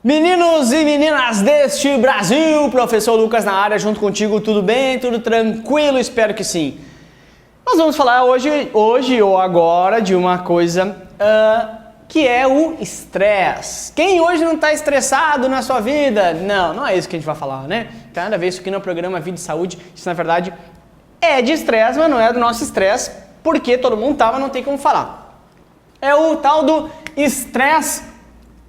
Meninos e meninas deste Brasil, professor Lucas na área, junto contigo, tudo bem? Tudo tranquilo? Espero que sim. Nós vamos falar hoje ou agora de uma coisa que é o estresse. Quem hoje não está estressado na sua vida? Não é isso que a gente vai falar, né? Tem nada a ver, isso aqui no programa Vida e Saúde, isso na verdade é de estresse, mas não é do nosso estresse, porque todo mundo tá, mas não tem como falar. É o tal do estresse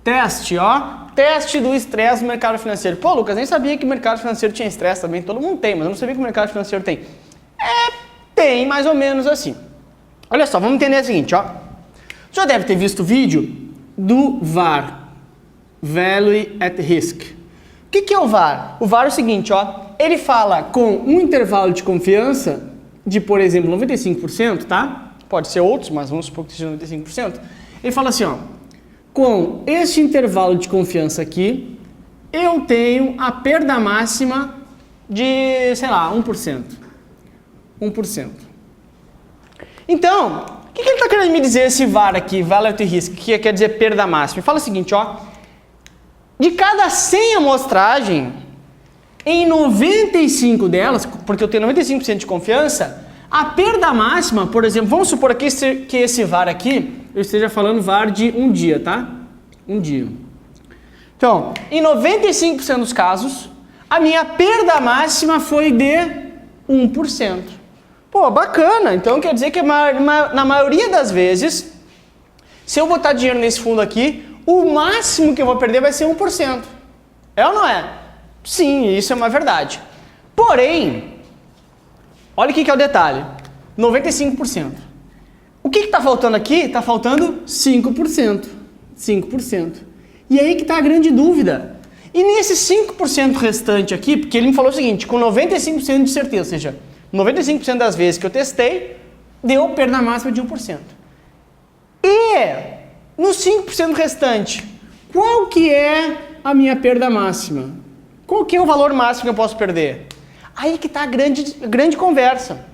teste, ó. Teste do estresse no mercado financeiro. Pô, Lucas, nem sabia que o mercado financeiro tinha estresse também. Todo mundo tem, mas eu não sabia que o mercado financeiro tem. Tem mais ou menos assim. Olha só, vamos entender o seguinte, ó. Você já deve ter visto o vídeo do VAR, Value at Risk. O que é o VAR? O VAR é o seguinte, ó. Ele fala com um intervalo de confiança de, por exemplo, 95%, tá? Pode ser outros, mas vamos supor que seja 95%. Ele fala assim, ó. Com este intervalo de confiança aqui, eu tenho a perda máxima de, sei lá, 1%. 1%. Então, o que ele está querendo me dizer esse VAR aqui, Value at Risk, que quer dizer perda máxima? Ele fala o seguinte, ó. De cada 100 amostragem, em 95 delas, porque eu tenho 95% de confiança, a perda máxima, por exemplo, vamos supor aqui que esse VAR aqui, eu esteja falando VAR de um dia, tá? Um dia. Então, em 95% dos casos, a minha perda máxima foi de 1%. Pô, bacana. Então quer dizer que na maioria das vezes, se eu botar dinheiro nesse fundo aqui, o máximo que eu vou perder vai ser 1%. É ou não é? Sim, isso é uma verdade. Porém, olha o que é o detalhe. 95%. O que está faltando aqui? Está faltando 5%. 5%. E aí que está a grande dúvida. E nesse 5% restante aqui, porque ele me falou o seguinte, com 95% de certeza, ou seja, 95% das vezes que eu testei, deu perda máxima de 1%. E no 5% restante, qual que é a minha perda máxima? Qual que é o valor máximo que eu posso perder? Aí que está a grande conversa.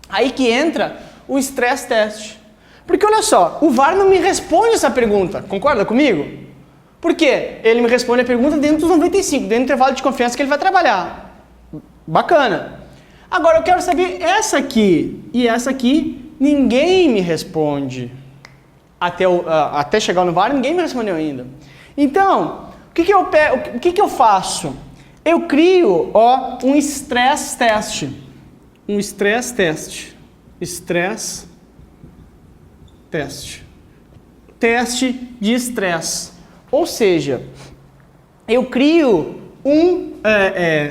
Aí que entra o stress test. Porque olha só, o VAR não me responde essa pergunta, concorda comigo? Por quê? Ele me responde a pergunta dentro dos 95, dentro do intervalo de confiança que ele vai trabalhar. Bacana. Agora eu quero saber essa aqui e essa aqui, ninguém me responde. Até chegar no VAR, ninguém me respondeu ainda. Então, o que eu faço? Eu crio, ó, um stress test. Um stress test. Stress teste. Teste de estresse. Ou seja, eu crio um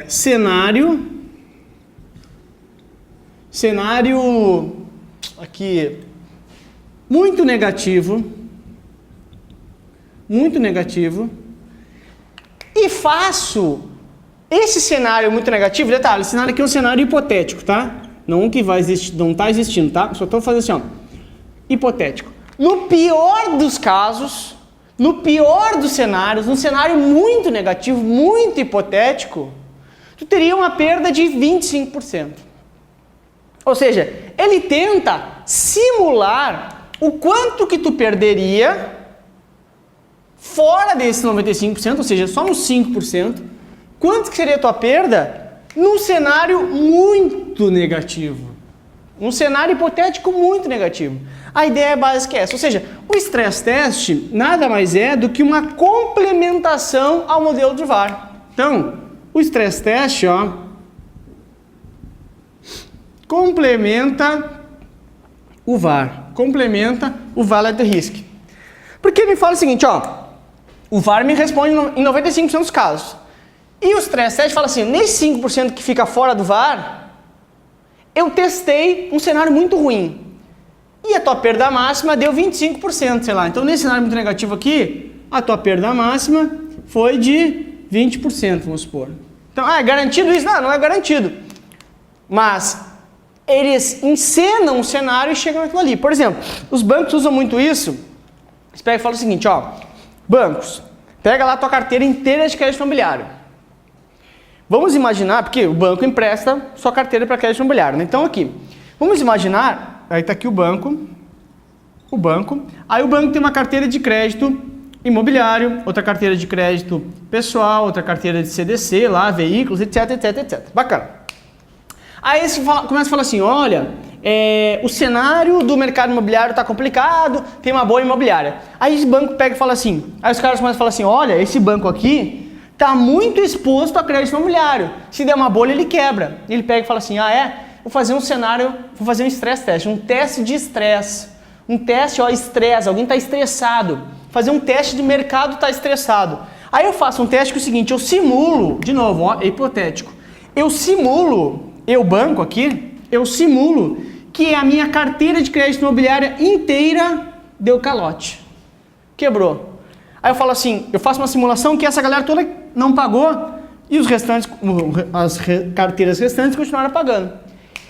cenário aqui muito negativo e faço esse cenário muito negativo, detalhe, esse cenário aqui é um cenário hipotético, tá? Não que vai existir, não está existindo, tá? Só estou fazendo assim, ó. Hipotético. No pior dos casos, no pior dos cenários, num cenário muito negativo, muito hipotético, tu teria uma perda de 25%. Ou seja, ele tenta simular o quanto que tu perderia fora desse 95%, ou seja, só nos 5%, quanto que seria a tua perda num cenário muito negativo. Um cenário hipotético muito negativo. A ideia básica é essa. Ou seja, o stress test nada mais é do que uma complementação ao modelo de VAR. Então, o stress test, ó, complementa o VAR. Complementa o Value at Risk. Porque ele me fala o seguinte, ó, o VAR me responde em 95% dos casos. E o stress test fala assim, nesse 5% que fica fora do VAR, eu testei um cenário muito ruim. E a tua perda máxima deu 25%, sei lá. Então, nesse cenário muito negativo aqui, a tua perda máxima foi de 20%, vamos supor. Então, é garantido isso? Não é garantido. Mas eles encenam um cenário e chegam naquilo ali. Por exemplo, os bancos usam muito isso. Eles pegam e falam o seguinte, ó, bancos, pega lá a tua carteira inteira de crédito imobiliário. Vamos imaginar, porque o banco empresta sua carteira para crédito imobiliário, né? Então aqui, vamos imaginar, aí está aqui o banco, aí o banco tem uma carteira de crédito imobiliário, outra carteira de crédito pessoal, outra carteira de CDC, lá, veículos, etc, etc, etc. Bacana. Aí você começa a falar assim, olha, o cenário do mercado imobiliário está complicado, tem uma boa imobiliária. Aí esse banco pega e fala assim, aí os caras começam a falar assim, olha, esse banco aqui está muito exposto a crédito imobiliário. Se der uma bolha, ele quebra. E ele pega e fala assim, vou fazer um cenário, vou fazer um stress test, um teste de estresse. Um teste, estresse, alguém está estressado. Fazer um teste de mercado está estressado. Aí eu faço um teste que é o seguinte, eu simulo, de novo, é hipotético. Eu banco aqui, eu simulo que a minha carteira de crédito imobiliária inteira deu calote. Quebrou. Aí eu falo assim, eu faço uma simulação que essa galera toda não pagou e os restantes, carteiras restantes continuaram pagando.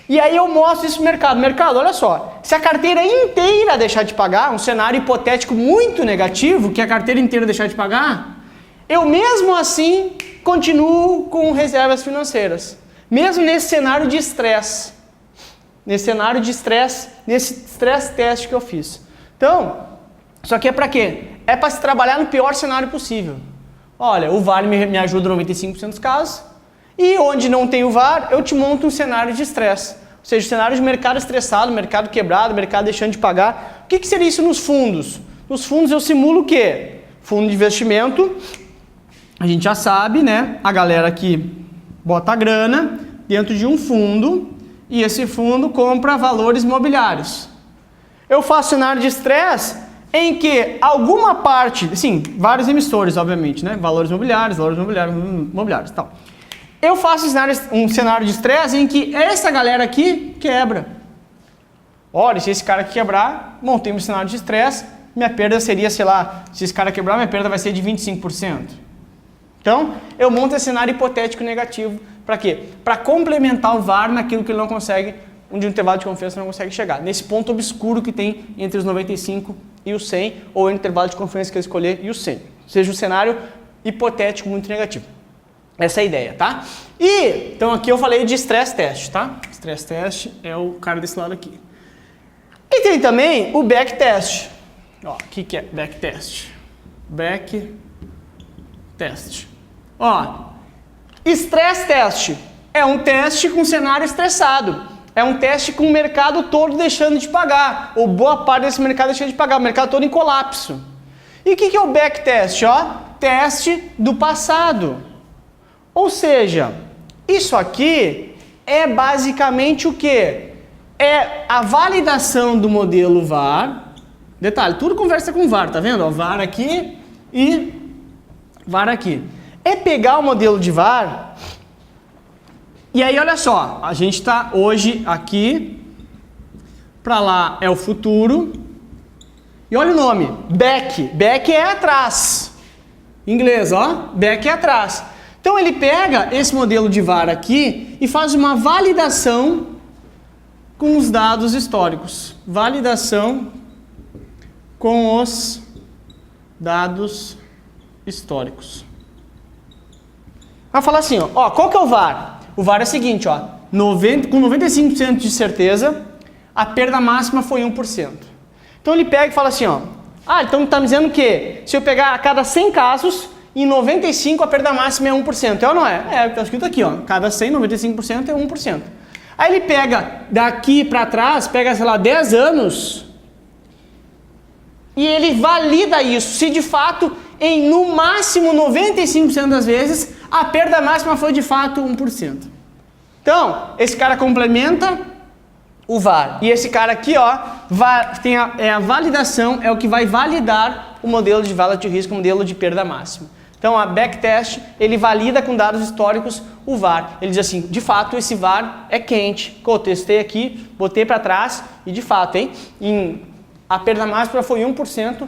E aí eu mostro isso no mercado. Mercado, olha só, se a carteira inteira deixar de pagar, um cenário hipotético muito negativo, que a carteira inteira deixar de pagar, eu mesmo assim continuo com reservas financeiras. Mesmo nesse cenário de estresse. Nesse stress test que eu fiz. Então, isso aqui é para quê? É para se trabalhar no pior cenário possível. Olha, o VAR me ajuda em 95% dos casos. E onde não tem o VAR, eu te monto um cenário de estresse. Ou seja, cenário de mercado estressado, mercado quebrado, mercado deixando de pagar. O que seria isso nos fundos? Nos fundos eu simulo o quê? Fundo de investimento, a gente já sabe, né? A galera aqui bota a grana dentro de um fundo e esse fundo compra valores imobiliários. Eu faço cenário de estresse em que alguma parte, sim, vários emissores, obviamente, né? Valores imobiliários e tal. Eu faço um cenário de estresse em que essa galera aqui quebra. Olha, se esse cara aqui quebrar, montei um cenário de estresse, minha perda seria, sei lá, se esse cara quebrar, minha perda vai ser de 25%. Então, eu monto esse cenário hipotético negativo. Para quê? Para complementar o VAR naquilo que ele não consegue, onde o intervalo de confiança não consegue chegar. Nesse ponto obscuro que tem entre os 95 e os 100, ou o intervalo de confiança que eu escolher e o 100. Ou seja, um cenário hipotético muito negativo. Essa é a ideia, tá? Então aqui eu falei de stress test, tá? Stress test é o cara desse lado aqui. E tem também o back test. Ó, o que é back test? Back test. Ó, stress test é um teste com cenário estressado. É um teste com o mercado todo deixando de pagar. Ou boa parte desse mercado deixando de pagar. O mercado todo em colapso. E o que é o back test? Ó, teste do passado. Ou seja, isso aqui é basicamente o quê? É a validação do modelo VAR. Detalhe, tudo conversa com VAR, tá vendo? Ó, VAR aqui e VAR aqui. É pegar o modelo de VAR e aí olha só, a gente está hoje aqui, para lá é o futuro e olha o nome, back. Back é atrás. Em inglês, ó, back é atrás. Então ele pega esse modelo de VAR aqui e faz uma validação com os dados históricos. Validação com os dados históricos. Vai falar assim, ó, qual que é o VAR? O VAR é o seguinte, ó, com 95% de certeza, a perda máxima foi 1%. Então ele pega e fala assim, ó, então está me dizendo que se eu pegar a cada 100 casos, em 95 a perda máxima é 1%, é ou não é? É, está escrito aqui, ó, cada 100, 95% é 1%. Aí ele pega daqui para trás, pega, sei lá, 10 anos e ele valida isso, se de fato, em no máximo 95% das vezes, a perda máxima foi de fato 1%. Então, esse cara complementa o VAR. E esse cara aqui, ó, tem a validação, é o que vai validar o modelo de validade de risco, o modelo de perda máxima. Então, a backtest, ele valida com dados históricos o VAR. Ele diz assim, de fato, esse VAR é quente. Eu testei aqui, botei para trás e de fato, a perda máxima foi 1%,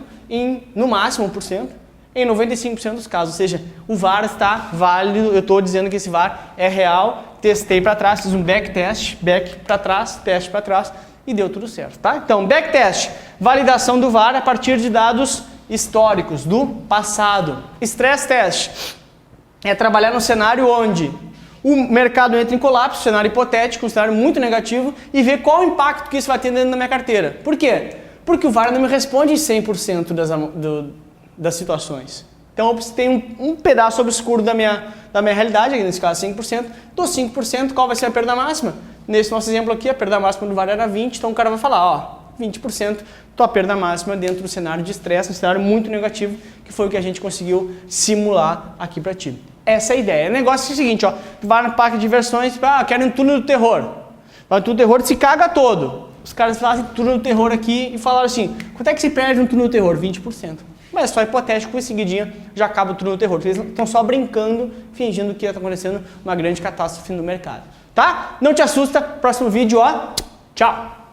no máximo 1%, em 95% dos casos. Ou seja, o VAR está válido, eu estou dizendo que esse VAR é real, testei para trás, fiz um backtest, back para trás, teste para trás e deu tudo certo, tá? Então, backtest, validação do VAR a partir de dados históricos do passado. Stress test é trabalhar no cenário onde o mercado entra em colapso, cenário hipotético, um cenário muito negativo, e ver qual o impacto que isso vai ter dentro da minha carteira. Por quê? Porque o VAR não me responde em 100% das situações. Então eu tenho um pedaço obscuro da minha realidade, aqui nesse caso 5%. Dos 5%, qual vai ser a perda máxima? Nesse nosso exemplo aqui, a perda máxima do VAR era 20, então o cara vai falar, ó, 20% tua perda máxima dentro do cenário de estresse, um cenário muito negativo, que foi o que a gente conseguiu simular aqui para ti. Essa é a ideia. O negócio é o seguinte, ó, tu vai no parque de diversões, quero um túnel do terror. Vai no túnel do terror, se caga todo. Os caras fazem túnel do terror aqui e falaram assim, quanto é que se perde no túnel do terror? 20%. Mas é só hipotético, em seguidinha já acaba o túnel do terror. Eles estão só brincando, fingindo que está acontecendo uma grande catástrofe no mercado. Tá? Não te assusta, próximo vídeo, ó, tchau!